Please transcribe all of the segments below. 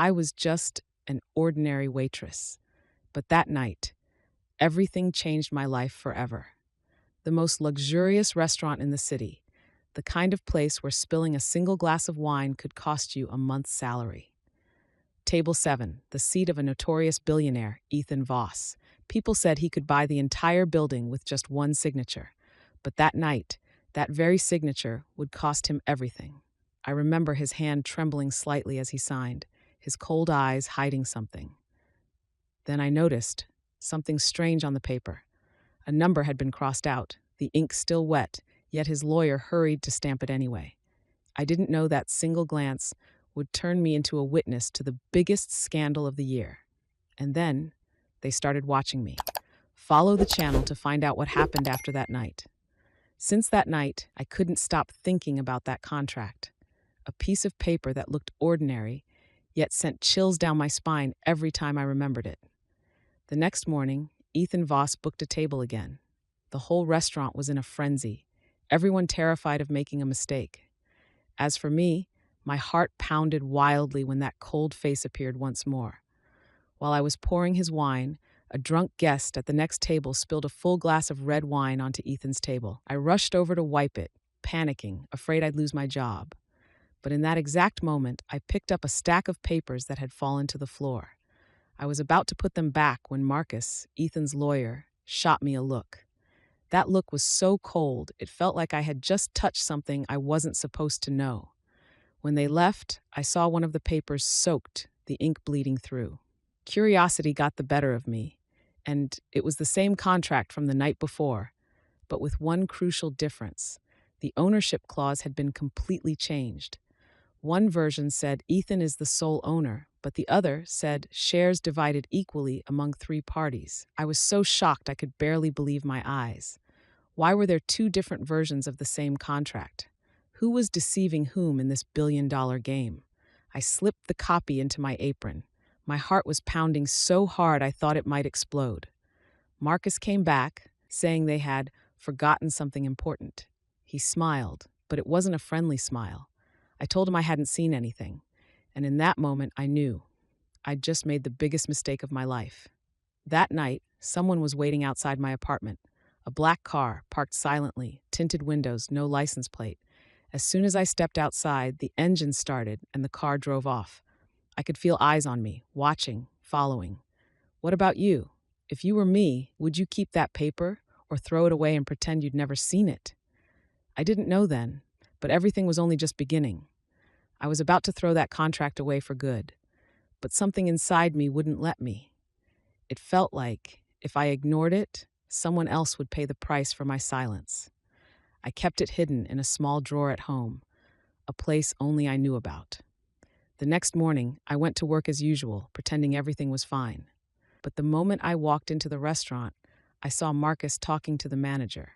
I was just an ordinary waitress. But that night, everything changed my life forever. The most luxurious restaurant in the city, the kind of place where spilling a single glass of wine could cost you a month's salary. Table 7, the seat of a notorious billionaire, Ethan Voss. People said he could buy the entire building with just one signature. But that night, that very signature would cost him everything. I remember his hand trembling slightly as he signed, his cold eyes hiding something. Then I noticed something strange on the paper. A number had been crossed out, the ink still wet, yet his lawyer hurried to stamp it anyway. I didn't know that single glance would turn me into a witness to the biggest scandal of the year. And then they started watching me. Follow the channel to find out what happened after that night. Since that night, I couldn't stop thinking about that contract. A piece of paper that looked ordinary, yet sent chills down my spine every time I remembered it. The next morning, Ethan Voss booked a table again. The whole restaurant was in a frenzy, everyone terrified of making a mistake. As for me, my heart pounded wildly when that cold face appeared once more. While I was pouring his wine, a drunk guest at the next table spilled a full glass of red wine onto Ethan's table. I rushed over to wipe it, panicking, afraid I'd lose my job. But in that exact moment, I picked up a stack of papers that had fallen to the floor. I was about to put them back when Marcus, Ethan's lawyer, shot me a look. That look was so cold, it felt like I had just touched something I wasn't supposed to know. When they left, I saw one of the papers soaked, the ink bleeding through. Curiosity got the better of me, and it was the same contract from the night before, but with one crucial difference. The ownership clause had been completely changed. One version said Ethan is the sole owner, but the other said shares divided equally among 3 parties. I was so shocked I could barely believe my eyes. Why were there 2 different versions of the same contract? Who was deceiving whom in this billion-dollar game? I slipped the copy into my apron. My heart was pounding so hard I thought it might explode. Marcus came back, saying they had forgotten something important. He smiled, but it wasn't a friendly smile. I told him I hadn't seen anything, and in that moment I knew I'd just made the biggest mistake of my life. That night, someone was waiting outside my apartment. A black car, parked silently, tinted windows, no license plate. As soon as I stepped outside, the engine started and the car drove off. I could feel eyes on me, watching, following. What about you? If you were me, would you keep that paper or throw it away and pretend you'd never seen it? I didn't know then, but everything was only just beginning. I was about to throw that contract away for good, but something inside me wouldn't let me. It felt like, if I ignored it, someone else would pay the price for my silence. I kept it hidden in a small drawer at home, a place only I knew about. The next morning, I went to work as usual, pretending everything was fine. But the moment I walked into the restaurant, I saw Marcus talking to the manager.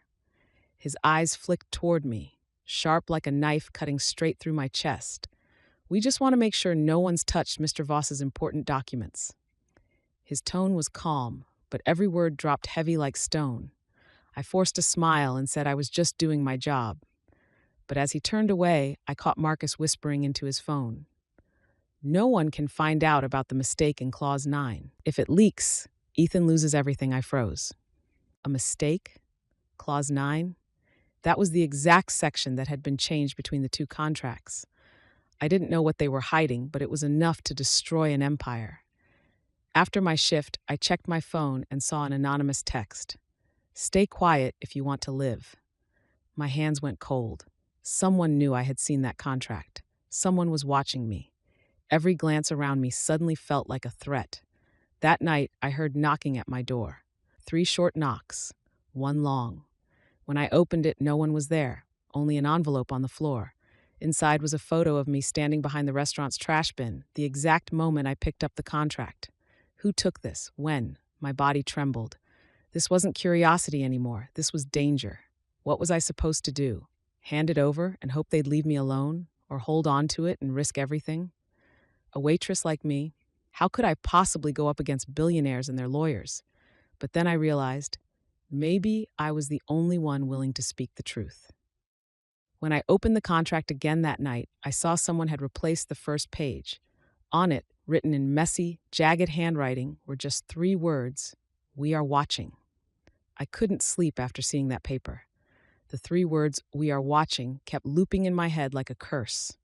His eyes flicked toward me, sharp like a knife cutting straight through my chest. We just want to make sure no one's touched Mr. Voss's important documents. His tone was calm, but every word dropped heavy like stone. I forced a smile and said I was just doing my job. But as he turned away, I caught Marcus whispering into his phone. No one can find out about the mistake in Clause 9. If it leaks, Ethan loses everything. I froze. A mistake? Clause 9? That was the exact section that had been changed between the 2 contracts. I didn't know what they were hiding, but it was enough to destroy an empire. After my shift, I checked my phone and saw an anonymous text. Stay quiet if you want to live. My hands went cold. Someone knew I had seen that contract. Someone was watching me. Every glance around me suddenly felt like a threat. That night, I heard knocking at my door. 3 short knocks, 1 long. When I opened it, no one was there, only an envelope on the floor. Inside was a photo of me standing behind the restaurant's trash bin, the exact moment I picked up the contract. Who took this? When? My body trembled. This wasn't curiosity anymore. This was danger. What was I supposed to do? Hand it over and hope they'd leave me alone? Or hold on to it and risk everything? A waitress like me, how could I possibly go up against billionaires and their lawyers? But then I realized, maybe I was the only one willing to speak the truth. When I opened the contract again that night, I saw someone had replaced the first page. On it Written in messy, jagged handwriting were just 3 words: "We are watching." I couldn't sleep after seeing that paper. The 3 words, "We are watching," kept looping in my head like a curse.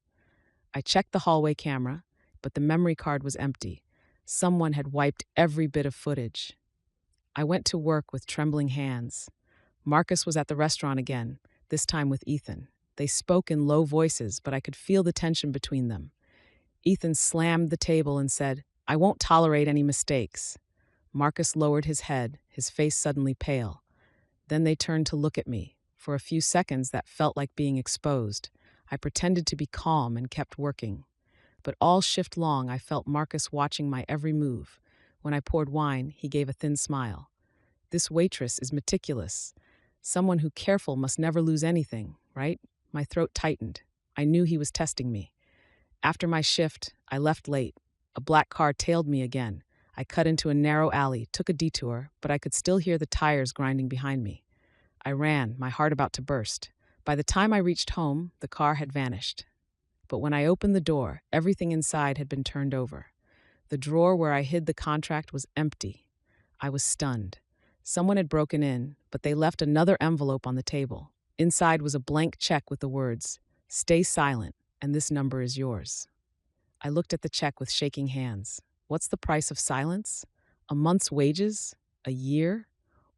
I checked the hallway camera, but the memory card was empty. Someone had wiped every bit of footage. I went to work with trembling hands. Marcus was at the restaurant again, this time with Ethan. They spoke in low voices, but I could feel the tension between them. Ethan slammed the table and said, "I won't tolerate any mistakes." Marcus lowered his head, his face suddenly pale. Then they turned to look at me. For a few seconds, that felt like being exposed. I pretended to be calm and kept working. But all shift long, I felt Marcus watching my every move. When I poured wine, he gave a thin smile. "This waitress is meticulous. Someone who careful must never lose anything, right?" My throat tightened. I knew he was testing me. After my shift, I left late. A black car tailed me again. I cut into a narrow alley, took a detour, but I could still hear the tires grinding behind me. I ran, my heart about to burst. By the time I reached home, the car had vanished. But when I opened the door, everything inside had been turned over. The drawer where I hid the contract was empty. I was stunned. Someone had broken in, but they left another envelope on the table. Inside was a blank check with the words, "Stay silent, and this number is yours." I looked at the check with shaking hands. What's the price of silence? A month's wages? A year?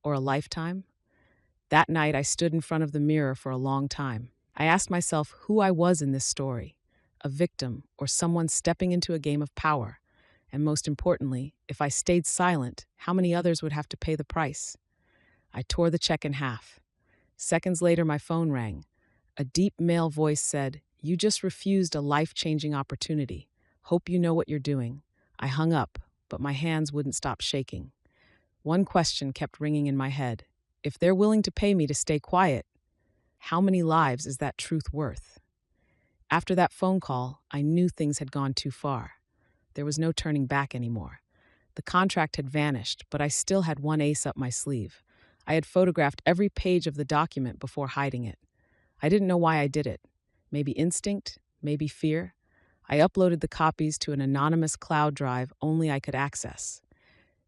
Or a lifetime? That night, I stood in front of the mirror for a long time. I asked myself who I was in this story, a victim or someone stepping into a game of power. And most importantly, if I stayed silent, how many others would have to pay the price? I tore the check in half. Seconds later, my phone rang. A deep male voice said, "You just refused a life-changing opportunity. Hope you know what you're doing." I hung up, but my hands wouldn't stop shaking. One question kept ringing in my head. If they're willing to pay me to stay quiet, how many lives is that truth worth? After that phone call, I knew things had gone too far. There was no turning back anymore. The contract had vanished, but I still had one ace up my sleeve. I had photographed every page of the document before hiding it. I didn't know why I did it. Maybe instinct, maybe fear. I uploaded the copies to an anonymous cloud drive only I could access.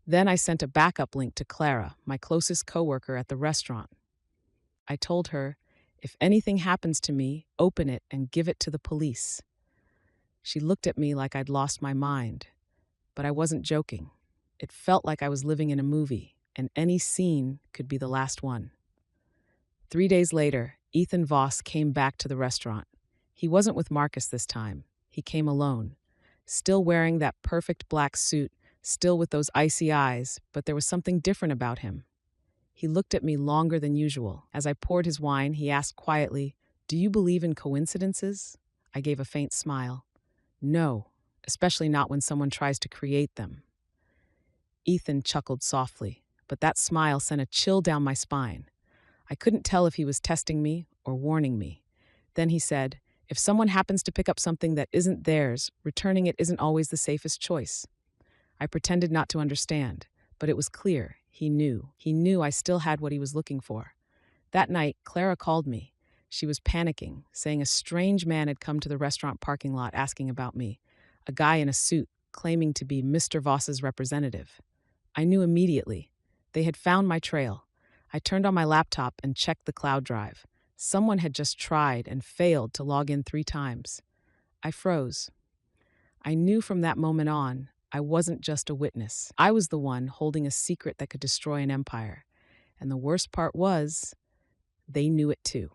Then I sent a backup link to Clara, my closest coworker at the restaurant. I told her, "If anything happens to me, open it and give it to the police." She looked at me like I'd lost my mind. But I wasn't joking. It felt like I was living in a movie, and any scene could be the last one. 3 days later, Ethan Voss came back to the restaurant. He wasn't with Marcus this time. He came alone. Still wearing that perfect black suit, still with those icy eyes, but there was something different about him. He looked at me longer than usual. As I poured his wine, he asked quietly, "Do you believe in coincidences?" I gave a faint smile. "No, especially not when someone tries to create them." Ethan chuckled softly, but that smile sent a chill down my spine. I couldn't tell if he was testing me or warning me. Then he said, "If someone happens to pick up something that isn't theirs, returning it isn't always the safest choice." I pretended not to understand, but it was clear. He knew. He knew I still had what he was looking for. That night, Clara called me. She was panicking, saying a strange man had come to the restaurant parking lot asking about me. A guy in a suit, claiming to be Mr. Voss's representative. I knew immediately. They had found my trail. I turned on my laptop and checked the cloud drive. Someone had just tried and failed to log in 3 times. I froze. I knew from that moment on, I wasn't just a witness. I was the one holding a secret that could destroy an empire. And the worst part was, they knew it too.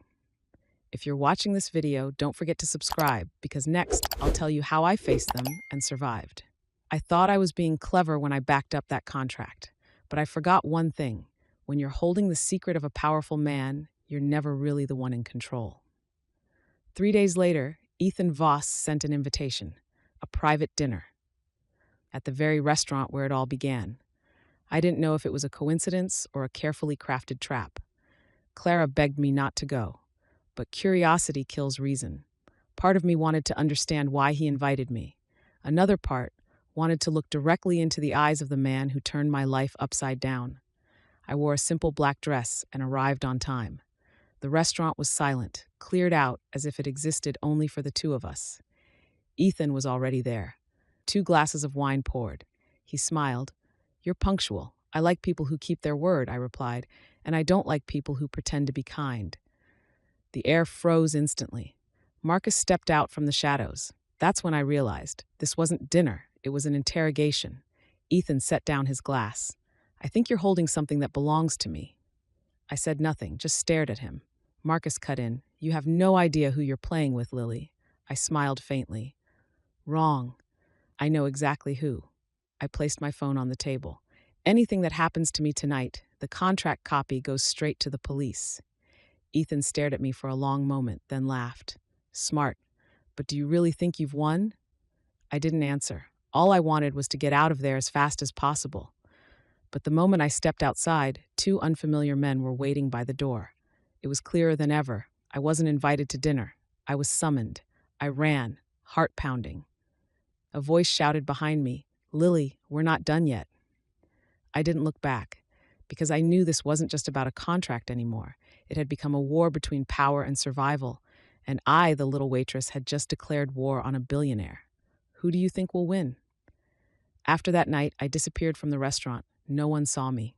If you're watching this video, don't forget to subscribe, because next, I'll tell you how I faced them and survived. I thought I was being clever when I backed up that contract, but I forgot one thing. When you're holding the secret of a powerful man, you're never really the one in control. 3 days later, Ethan Voss sent an invitation, a private dinner, at the very restaurant where it all began. I didn't know if it was a coincidence or a carefully crafted trap. Clara begged me not to go, but curiosity kills reason. Part of me wanted to understand why he invited me. Another part wanted to look directly into the eyes of the man who turned my life upside down. I wore a simple black dress and arrived on time. The restaurant was silent, cleared out as if it existed only for the two of us. Ethan was already there. 2 glasses of wine poured. He smiled. "You're punctual. I like people who keep their word," I replied, "and I don't like people who pretend to be kind." The air froze instantly. Marcus stepped out from the shadows. That's when I realized this wasn't dinner, it was an interrogation. Ethan set down his glass. "I think you're holding something that belongs to me." I said nothing, just stared at him. Marcus cut in. "You have no idea who you're playing with, Lily." I smiled faintly. "Wrong. I know exactly who." I placed my phone on the table. "Anything that happens to me tonight, the contract copy goes straight to the police." Ethan stared at me for a long moment, then laughed. "Smart. But do you really think you've won?" I didn't answer. All I wanted was to get out of there as fast as possible. But the moment I stepped outside, 2 unfamiliar men were waiting by the door. It was clearer than ever. I wasn't invited to dinner. I was summoned. I ran, heart pounding. A voice shouted behind me, "Lily, we're not done yet." I didn't look back, because I knew this wasn't just about a contract anymore. It had become a war between power and survival, and I, the little waitress, had just declared war on a billionaire. Who do you think will win? After that night, I disappeared from the restaurant. No one saw me.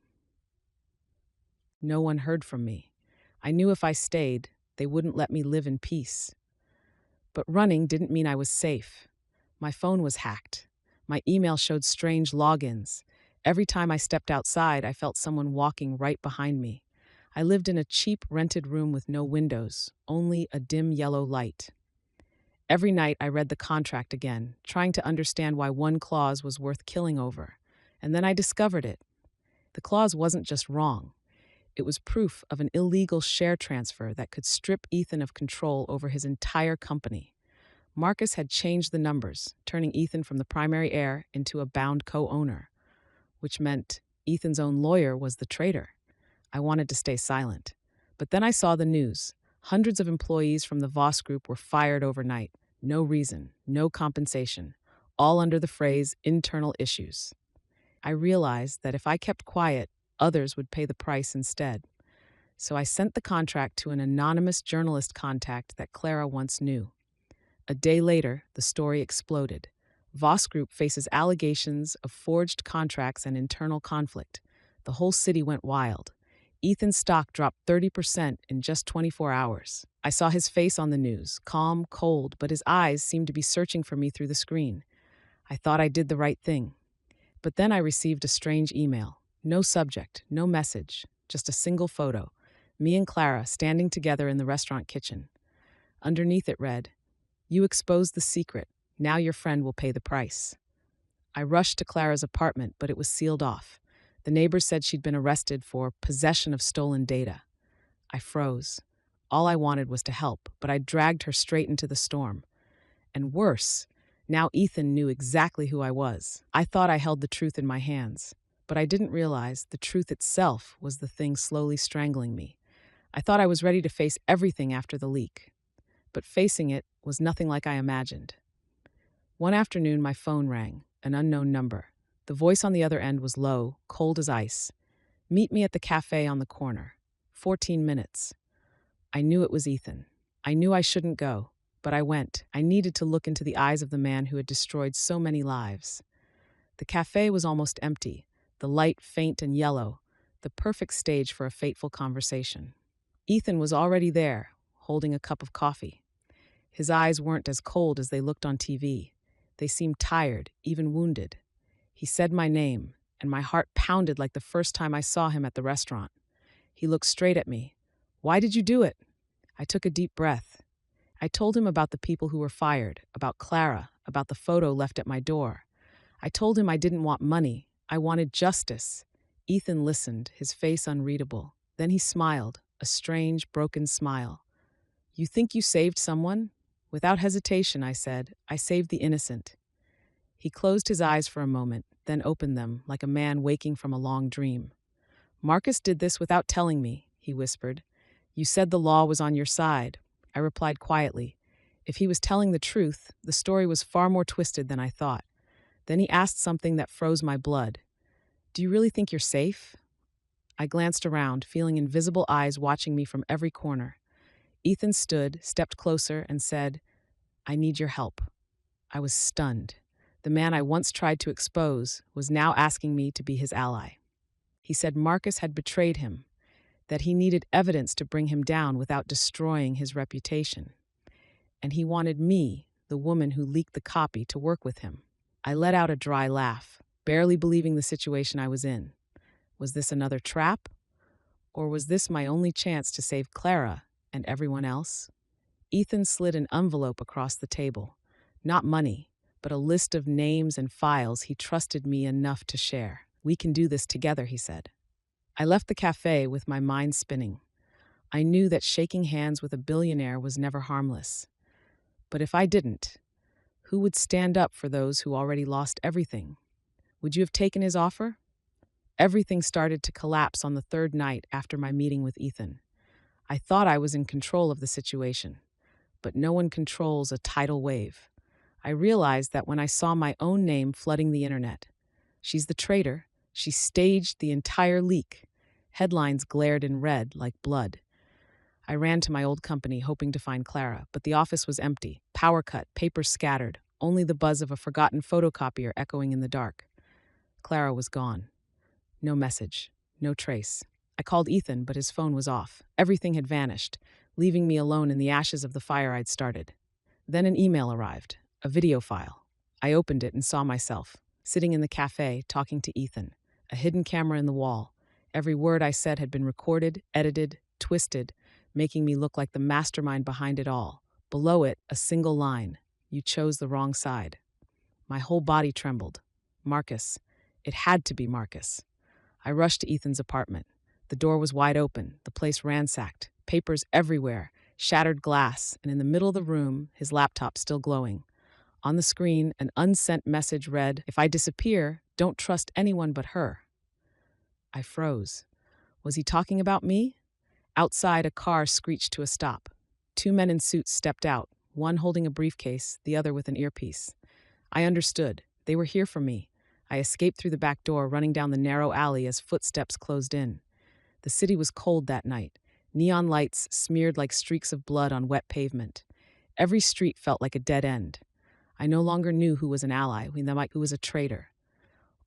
No one heard from me. I knew if I stayed, they wouldn't let me live in peace. But running didn't mean I was safe. My phone was hacked. My email showed strange logins. Every time I stepped outside, I felt someone walking right behind me. I lived in a cheap rented room with no windows, only a dim yellow light. Every night I read the contract again, trying to understand why one clause was worth killing over. And then I discovered it. The clause wasn't just wrong. It was proof of an illegal share transfer that could strip Ethan of control over his entire company. Marcus had changed the numbers, turning Ethan from the primary heir into a bound co-owner, which meant Ethan's own lawyer was the traitor. I wanted to stay silent. But then I saw the news. Hundreds of employees from the Voss Group were fired overnight. No reason, no compensation, all under the phrase internal issues. I realized that if I kept quiet, others would pay the price instead. So I sent the contract to an anonymous journalist contact that Clara once knew. A day later, the story exploded. Voss Group faces allegations of forged contracts and internal conflict. The whole city went wild. Ethan's stock dropped 30% in just 24 hours. I saw his face on the news, calm, cold, but his eyes seemed to be searching for me through the screen. I thought I did the right thing. But then I received a strange email. No subject, no message, just a single photo. Me and Clara standing together in the restaurant kitchen. Underneath it read, "You exposed the secret. Now your friend will pay the price." I rushed to Clara's apartment, but it was sealed off. The neighbors said she'd been arrested for possession of stolen data. I froze. All I wanted was to help, but I dragged her straight into the storm. And worse, now Ethan knew exactly who I was. I thought I held the truth in my hands, but I didn't realize the truth itself was the thing slowly strangling me. I thought I was ready to face everything after the leak, but facing it was nothing like I imagined. One afternoon, my phone rang, an unknown number. The voice on the other end was low, cold as ice. "Meet me at the cafe on the corner. 14 minutes. I knew it was Ethan. I knew I shouldn't go, but I went. I needed to look into the eyes of the man who had destroyed so many lives. The cafe was almost empty, the light faint and yellow, the perfect stage for a fateful conversation. Ethan was already there, holding a cup of coffee. His eyes weren't as cold as they looked on TV. They seemed tired, even wounded. He said my name, and my heart pounded like the first time I saw him at the restaurant. He looked straight at me. "Why did you do it?" I took a deep breath. I told him about the people who were fired, about Clara, about the photo left at my door. I told him I didn't want money. I wanted justice. Ethan listened, his face unreadable. Then he smiled, a strange, broken smile. "You think you saved someone?" Without hesitation, I said, "I saved the innocent." He closed his eyes for a moment, then opened them like a man waking from a long dream. "Marcus did this without telling me," he whispered. "You said the law was on your side." I replied quietly. If he was telling the truth, the story was far more twisted than I thought. Then he asked something that froze my blood. "Do you really think you're safe?" I glanced around, feeling invisible eyes watching me from every corner. Ethan stood, stepped closer, and said, "I need your help." I was stunned. The man I once tried to expose was now asking me to be his ally. He said Marcus had betrayed him, that he needed evidence to bring him down without destroying his reputation. And he wanted me, the woman who leaked the copy, to work with him. I let out a dry laugh, barely believing the situation I was in. Was this another trap? Or was this my only chance to save Clara and everyone else? Ethan slid an envelope across the table. Not money, but a list of names and files he trusted me enough to share. "We can do this together," he said. I left the cafe with my mind spinning. I knew that shaking hands with a billionaire was never harmless. But if I didn't, who would stand up for those who already lost everything? Would you have taken his offer? Everything started to collapse on the third night after my meeting with Ethan. I thought I was in control of the situation, but no one controls a tidal wave. I realized that when I saw my own name flooding the internet. "She's the traitor. She staged the entire leak." Headlines glared in red like blood. I ran to my old company hoping to find Clara, but the office was empty. Power cut, papers scattered, only the buzz of a forgotten photocopier echoing in the dark. Clara was gone. No message, no trace. I called Ethan, but his phone was off. Everything had vanished, leaving me alone in the ashes of the fire I'd started. Then an email arrived, a video file. I opened it and saw myself, sitting in the cafe, talking to Ethan. A hidden camera in the wall. Every word I said had been recorded, edited, twisted, making me look like the mastermind behind it all. Below it, a single line: "You chose the wrong side." My whole body trembled. Marcus. It had to be Marcus. I rushed to Ethan's apartment. The door was wide open, the place ransacked, papers everywhere, shattered glass, and in the middle of the room, his laptop still glowing. On the screen, an unsent message read, "If I disappear, don't trust anyone but her." I froze. Was he talking about me? Outside, a car screeched to a stop. Two men in suits stepped out, one holding a briefcase, the other with an earpiece. I understood. They were here for me. I escaped through the back door, running down the narrow alley as footsteps closed in. The city was cold that night. Neon lights smeared like streaks of blood on wet pavement. Every street felt like a dead end. I no longer knew who was an ally, who was a traitor.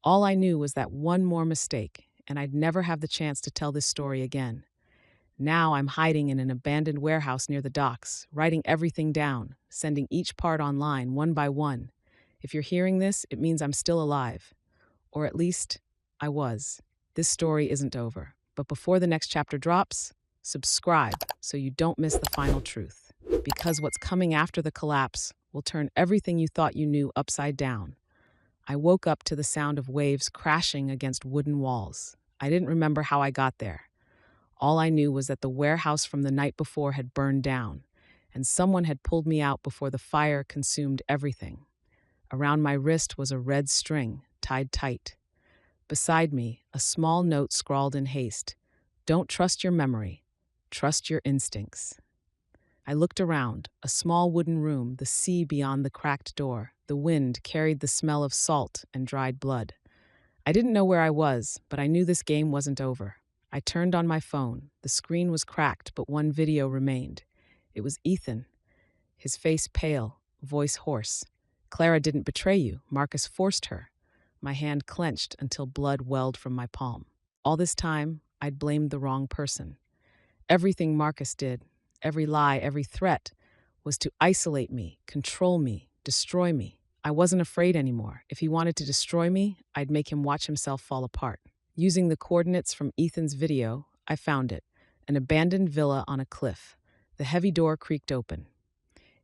All I knew was that one more mistake, and I'd never have the chance to tell this story again. Now I'm hiding in an abandoned warehouse near the docks, writing everything down, sending each part online one by one. If you're hearing this, it means I'm still alive. Or at least, I was. This story isn't over. But before the next chapter drops, subscribe so you don't miss the final truth. Because what's coming after the collapse will turn everything you thought you knew upside down. I woke up to the sound of waves crashing against wooden walls. I didn't remember how I got there. All I knew was that the warehouse from the night before had burned down, and someone had pulled me out before the fire consumed everything. Around my wrist was a red string, tied tight. Beside me, a small note scrawled in haste: "Don't trust your memory. Trust your instincts." I looked around, a small wooden room, the sea beyond the cracked door. The wind carried the smell of salt and dried blood. I didn't know where I was, but I knew this game wasn't over. I turned on my phone. The screen was cracked, but one video remained. It was Ethan, his face pale, voice hoarse. "Clara didn't betray you. Marcus forced her." My hand clenched until blood welled from my palm. All this time, I'd blamed the wrong person. Everything Marcus did, every lie, every threat, was to isolate me, control me, destroy me. I wasn't afraid anymore. If he wanted to destroy me, I'd make him watch himself fall apart. Using the coordinates from Ethan's video, I found it, an abandoned villa on a cliff. The heavy door creaked open.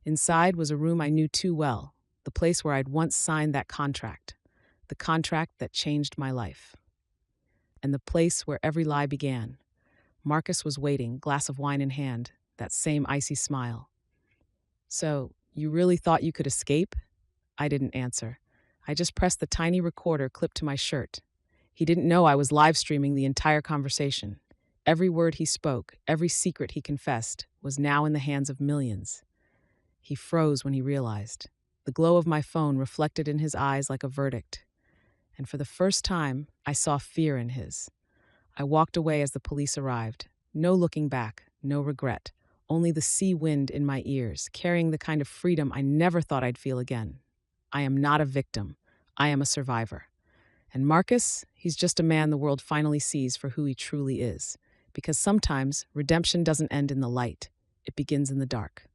Inside was a room I knew too well, the place where I'd once signed that contract, the contract that changed my life. And the place where every lie began. Marcus was waiting, glass of wine in hand, that same icy smile. "So, you really thought you could escape?" I didn't answer. I just pressed the tiny recorder clipped to my shirt. He didn't know I was live streaming the entire conversation. Every word he spoke, every secret he confessed, was now in the hands of millions. He froze when he realized. The glow of my phone reflected in his eyes like a verdict. And for the first time, I saw fear in his. I walked away as the police arrived. No looking back, no regret, only the sea wind in my ears, carrying the kind of freedom I never thought I'd feel again. I am not a victim. I am a survivor. And Marcus, he's just a man the world finally sees for who he truly is. Because sometimes redemption doesn't end in the light, it begins in the dark.